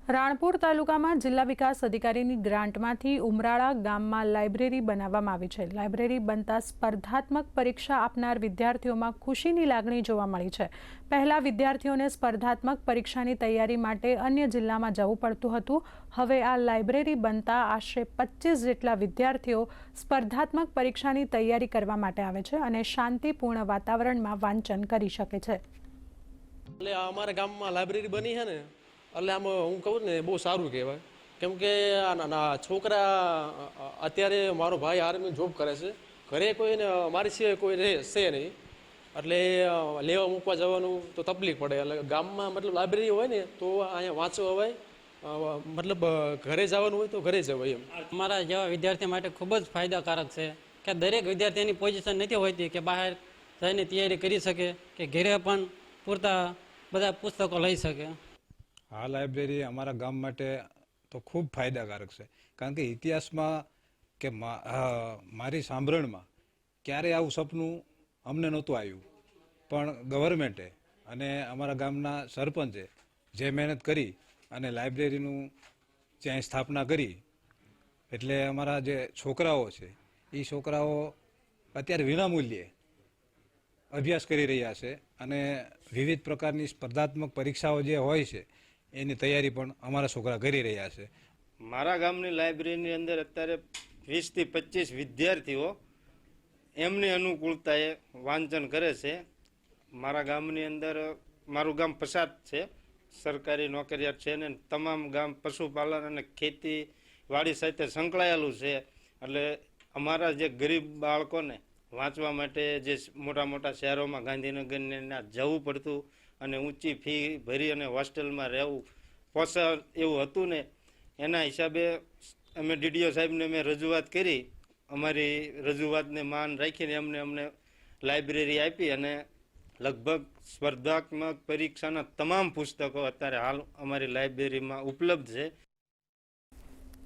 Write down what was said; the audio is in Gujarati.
રાણપુર તાલુકામાં જિલ્લા વિકાસ અધિકારીની ગ્રાન્ટમાંથી ઉમરાળા ગામમાં લાઇબ્રેરી બનાવવામાં આવી છે। લાઇબ્રેરી બનતા સ્પર્ધાત્મક પરીક્ષા આપનાર વિદ્યાર્થીઓમાં ખુશીની લાગણી જોવા મળી છે। પહેલા વિદ્યાર્થીઓને સ્પર્ધાત્મક પરીક્ષાની તૈયારી માટે અન્ય જિલ્લામાં જવું પડતું હતું। હવે આ લાઇબ્રેરી બનતા આશરે 25 જેટલા વિદ્યાર્થીઓ સ્પર્ધાત્મક પરીક્ષાની તૈયારી કરવા માટે આવે છે અને શાંતિપૂર્ણ વાતાવરણમાં વાંચન કરી શકે છે। એટલે અમારા ગામમાં લાઇબ્રેરી બની છે ને, એટલે આમ હું કહું ને બહુ સારું કહેવાય, કેમ કે છોકરા અત્યારે મારો ભાઈ આર્મી જોબ કરે છે, ઘરે કોઈને મારી સિવાય કોઈ રહે છે નહીં, એટલે લેવા મૂકવા જવાનું તો તકલીફ પડે। એટલે ગામમાં મતલબ લાઇબ્રેરી હોય ને તો અહીંયા વાંચવા હોય, મતલબ ઘરે જવાનું હોય તો ઘરે જવાય એમ। અમારા જેવા વિદ્યાર્થી માટે ખૂબ જ ફાયદાકારક છે કે દરેક વિદ્યાર્થીની પોઝિશન નથી હોતી કે બહાર જઈને તૈયારી કરી શકે કે ઘરે પણ પૂરતા બધા પુસ્તકો લઈ શકે। આ લાઇબ્રેરી અમારા ગામ માટે તો ખૂબ ફાયદાકારક છે, કારણ કે ઇતિહાસમાં કે મારી સાંભળણમાં ક્યારે આવું સપનું અમને નહોતું આવ્યું, પણ ગવર્મેન્ટે અને અમારા ગામના સરપંચે જે મહેનત કરી અને લાઇબ્રેરીનું જ્યાં સ્થાપના કરી, એટલે અમારા જે છોકરાઓ છે એ છોકરાઓ અત્યારે વિનામૂલ્યે અભ્યાસ કરી રહ્યા છે અને વિવિધ પ્રકારની સ્પર્ધાત્મક પરીક્ષાઓ જે હોય છે એની તૈયારી પણ અમારા છોકરા કરી રહ્યા છે। મારા ગામની લાઇબ્રેરીની અંદર અત્યારે 20 થી 25 વિદ્યાર્થીઓ એમની અનુકૂળતાએ વાંચન કરે છે। મારા ગામની અંદર મારું ગામ પછાત છે, સરકારી નોકરિયાત છે ને તમામ ગામ પશુપાલન અને ખેતીવાડી સાથે સંકળાયેલું છે, એટલે અમારા જે ગરીબ બાળકોને વાંચવા માટે જે મોટા મોટા શહેરોમાં ગાંધીનગરને જવું પડતું અને ઊંચી ફી ભરી અને હોસ્ટેલમાં રહેવું પોસાય એવું હતું ને, એના હિસાબે અમે ડીડીઓ સાહેબને મેં રજૂઆત કરી। અમારી રજૂઆતને માન રાખીને અમને લાઇબ્રેરી આપી અને લગભગ સ્પર્ધાત્મક પરીક્ષાના તમામ પુસ્તકો અત્યારે હાલ અમારી લાઇબ્રેરીમાં ઉપલબ્ધ છે।